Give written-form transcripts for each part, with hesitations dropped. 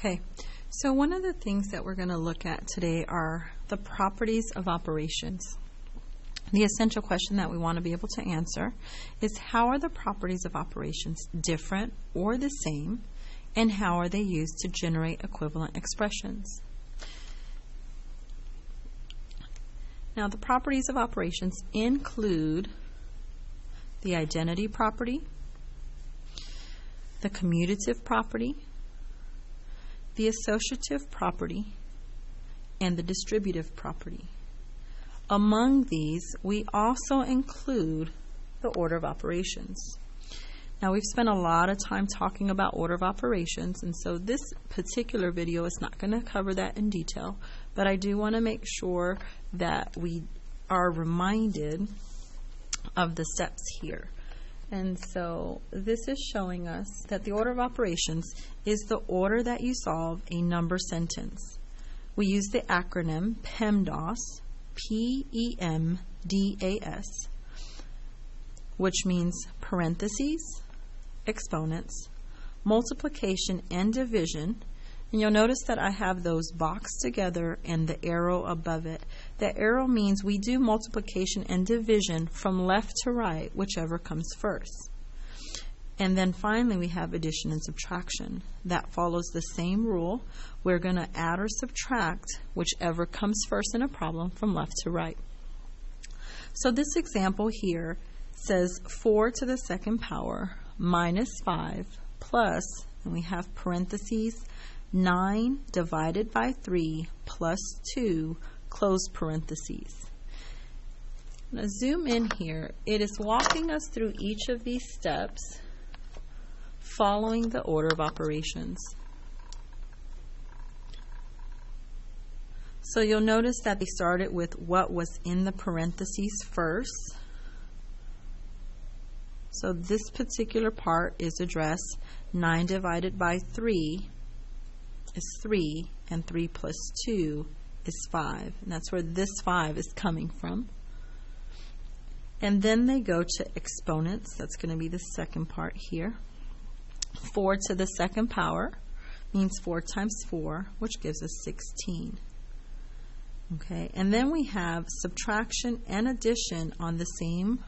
Okay, so one of the things that we're going to look at today are the properties of operations. The essential question that we want to be able to answer is, how are the properties of operations different or the same, and how are they used to generate equivalent expressions? Now, the properties of operations include the identity property, the commutative property, the associative property, and the distributive property. Among these, we also include the order of operations. Now, we've spent a lot of time talking about order of operations, and so this particular video is not going to cover that in detail, but I do want to make sure that we are reminded of the steps here. And so this is showing us that the order of operations is the order that you solve a number sentence. We use the acronym PEMDAS, P-E-M-D-A-S, which means parentheses, exponents, multiplication, and division. And you'll notice that I have those boxed together and the arrow above it. The arrow means we do multiplication and division from left to right, whichever comes first. And then finally we have addition and subtraction. That follows the same rule. We're going to add or subtract whichever comes first in a problem from left to right. So this example here says 4 to the second power minus 5 plus, and we have parentheses, 9 divided by 3 plus 2, close parentheses. Now zoom in here. It is walking us through each of these steps following the order of operations. So you'll notice that they started with what was in the parentheses first. So this particular part is addressed 9 divided by 3 is 3, and 3 plus 2 is 5. And that's where this 5 is coming from. And then they go to exponents. That's going to be the second part here. 4 to the second power means 4 times 4, which gives us 16. Okay, and then we have subtraction and addition on the same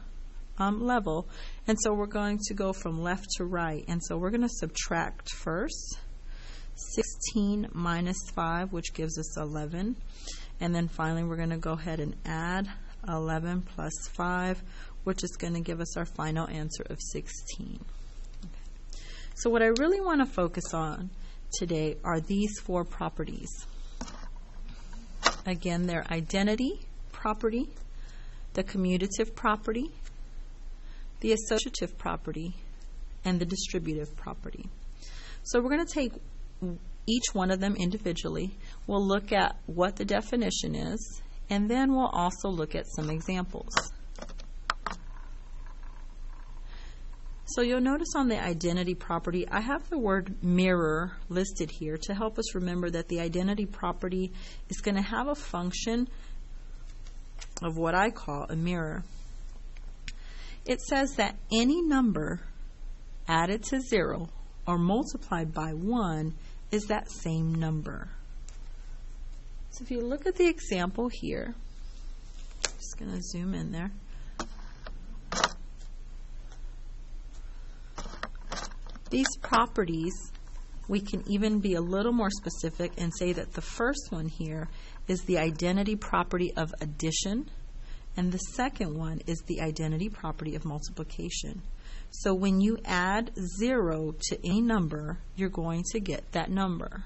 level. And so we're going to go from left to right. And so we're going to subtract first. 16 minus 5, which gives us 11. And then finally we're going to go ahead and add 11 plus 5, which is going to give us our final answer of 16. Okay. So what I really want to focus on today are these 4 properties. Again, their identity property, the commutative property, the associative property, and the distributive property. So we're going to take each one of them individually. We'll look at what the definition is, and then we'll also look at some examples. So you'll notice on the identity property, I have the word mirror listed here to help us remember that the identity property is going to have a function of what I call a mirror. It says that any number added to 0 or multiplied by 1 is that same number. So if you look at the example here, I'm just going to zoom in there. These properties, we can even be a little more specific and say that the first one here is the identity property of addition, and the second one is the identity property of multiplication. So when you add 0 to a number, you're going to get that number.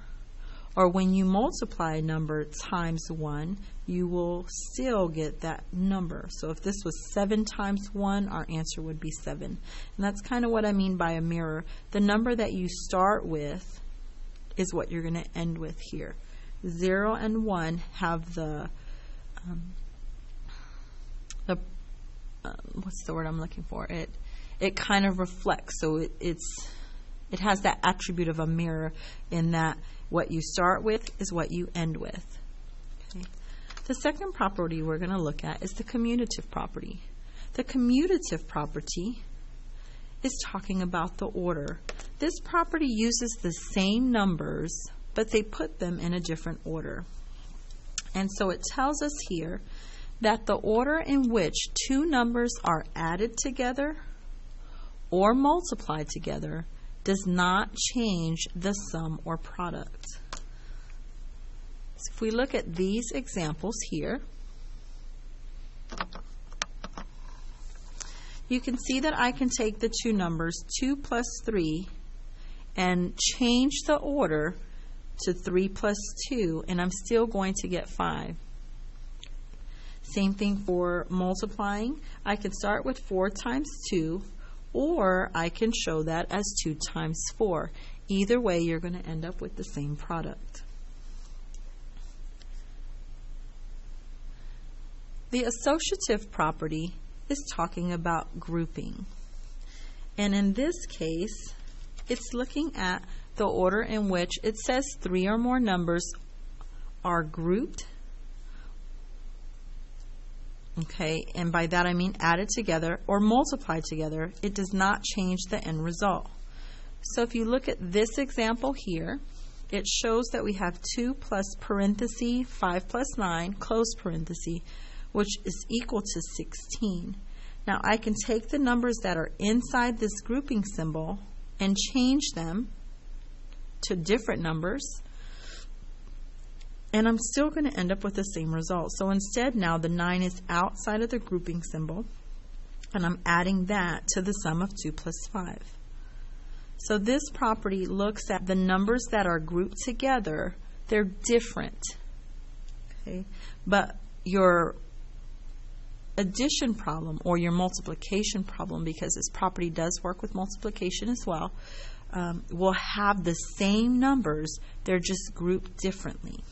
Or when you multiply a number times 1, you will still get that number. So if this was 7 times 1, our answer would be 7. And that's kind of what I mean by a mirror. The number that you start with is what you're going to end with here. 0 and 1 have the what's the word I'm looking for? It kind of reflects. So it has that attribute of a mirror in that what you start with is what you end with. Okay. The second property we're going to look at is the commutative property. The commutative property is talking about the order. This property uses the same numbers but they put them in a different order. And so it tells us here that the order in which two numbers are added together or multiplied together does not change the sum or product. So if we look at these examples here, you can see that I can take the two numbers 2 plus 3 and change the order to 3 plus 2, and I'm still going to get 5. Same thing for multiplying. I can start with 4 times 2, or I can show that as 2 times 4. Either way, you're going to end up with the same product. The associative property is talking about grouping. And in this case, it's looking at the order in which it says 3 or more numbers are grouped. Okay, and by that I mean added together or multiplied together. It does not change the end result. So if you look at this example here, it shows that we have 2 plus parenthesis 5 plus 9 close parenthesis, which is equal to 16. Now I can take the numbers that are inside this grouping symbol and change them to different numbers, and I'm still going to end up with the same result. So instead now the 9 is outside of the grouping symbol, and I'm adding that to the sum of 2 plus 5. So this property looks at the numbers that are grouped together. They're different, okay? But your addition problem or your multiplication problem, because this property does work with multiplication as well, will have the same numbers. They're just grouped differently.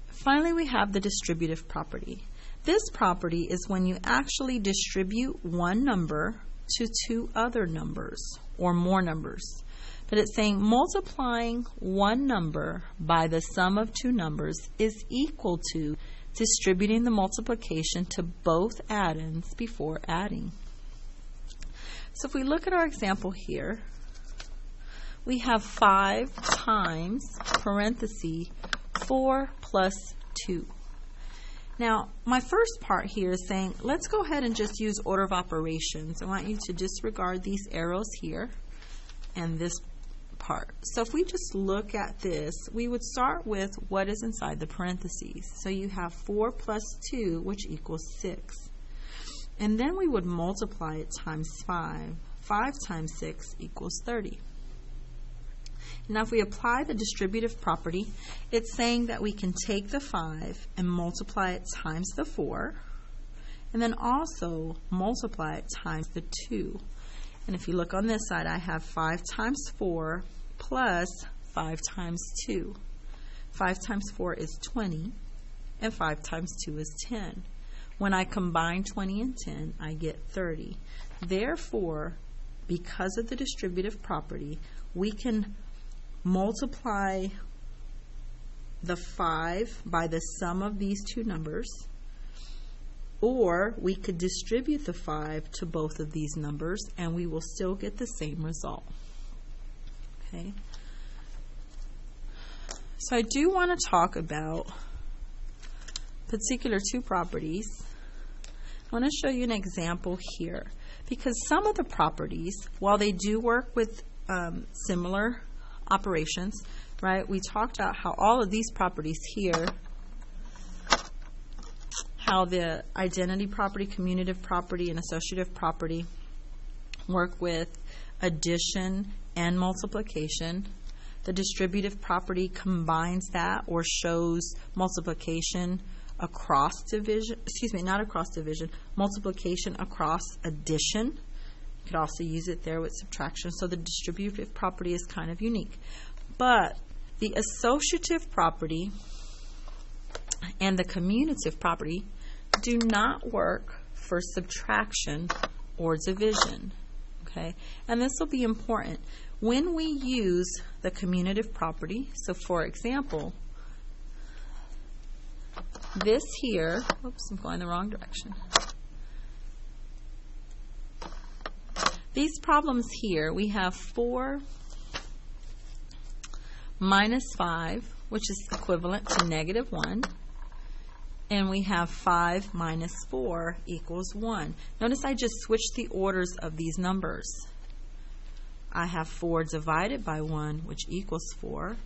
Finally, we have the distributive property. This property is when you actually distribute one number to two other numbers or more numbers. But it's saying multiplying one number by the sum of two numbers is equal to distributing the multiplication to both addends before adding. So if we look at our example here, we have 5 times parenthesis 4 plus 2. Now, my first part here is saying, let's go ahead and just use order of operations. I want you to disregard these arrows here and this part. So if we just look at this, we would start with what is inside the parentheses. So you have 4 plus 2, which equals 6. And then we would multiply it times 5. 5 times 6 equals 30. Now if we apply the distributive property, it's saying that we can take the 5 and multiply it times the 4, and then also multiply it times the 2. And if you look on this side, I have 5 times 4 plus 5 times 2. 5 times 4 is 20, and 5 times 2 is 10. When I combine 20 and 10, I get 30. Therefore, because of the distributive property, we can multiply the 5 by the sum of these two numbers, or we could distribute the 5 to both of these numbers, and we will still get the same result. Okay. So I do want to talk about particular two properties. I want to show you an example here, because some of the properties, while they do work with similar operations, right? We talked about how all of these properties here, how the identity property, commutative property, and associative property work with addition and multiplication. The distributive property combines that or shows multiplication across division, not across division, multiplication across addition. You could also use it there with subtraction. So the distributive property is kind of unique. But the associative property and the commutative property do not work for subtraction or division. Okay? And this will be important. When we use the commutative property, so for example, this here, oops, I'm going the wrong direction. These problems here, we have 4 minus 5, which is equivalent to negative 1. And we have 5 minus 4 equals 1. Notice I just switched the orders of these numbers. I have 4 divided by 1, which equals 4,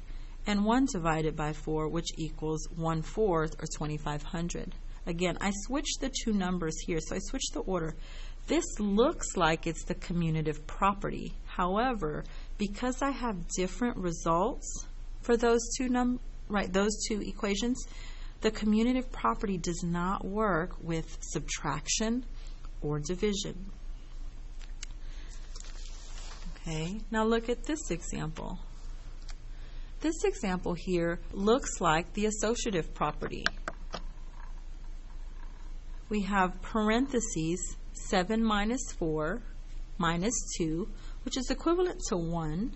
and 1 divided by 4, which equals 1/4, or 2,500. Again, I switched the two numbers here, so I switched the order. This looks like it's the commutative property. However, because I have different results for those those two equations, the commutative property does not work with subtraction or division. Okay, now look at this example. This example here looks like the associative property. We have parentheses 7 minus 4 minus 2, which is equivalent to 1.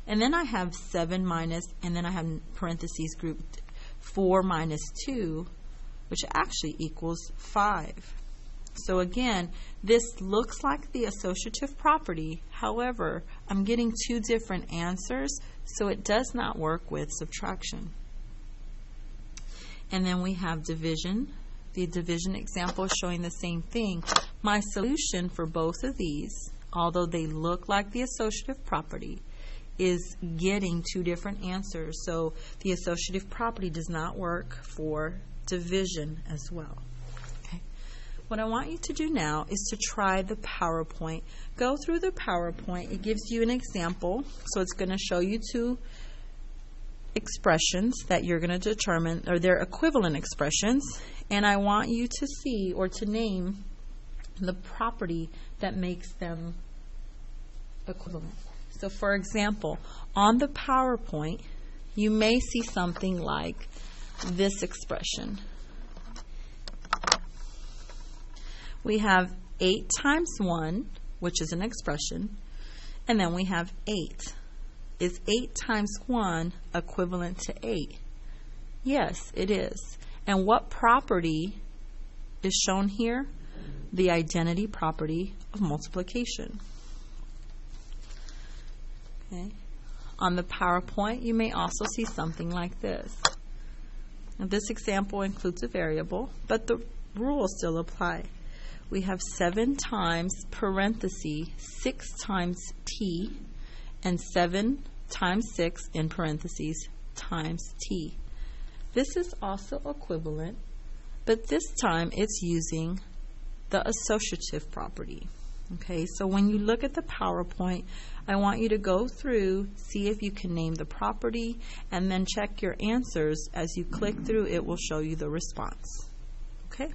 And then I have 7 minus, and then I have parentheses grouped 4 minus 2, which actually equals 5. So again, this looks like the associative property. However, I'm getting two different answers, so it does not work with subtraction. And then we have division. The division example is showing the same thing. My solution for both of these, although they look like the associative property, is getting two different answers. So the associative property does not work for division as well. Okay. What I want you to do now is to try the PowerPoint. Go through the PowerPoint. It gives you an example. So it's going to show you two expressions that you're going to determine, or they're equivalent expressions, and I want you to see or to name the property that makes them equivalent. So for example, on the PowerPoint, you may see something like this expression. We have 8 times 1, which is an expression, and then we have 8. Is 8 times 1 equivalent to 8? Yes, it is. And what property is shown here? The identity property of multiplication. Okay. On the PowerPoint, you may also see something like this. Now, this example includes a variable, but the rules still apply. We have 7 times parenthesis 6 times t, and 7 times 6 in parentheses times t. This is also equivalent, but this time it's using the associative property. Okay, so when you look at the PowerPoint, I want you to go through, see if you can name the property, and then check your answers. As you click through, it will show you the response. Okay?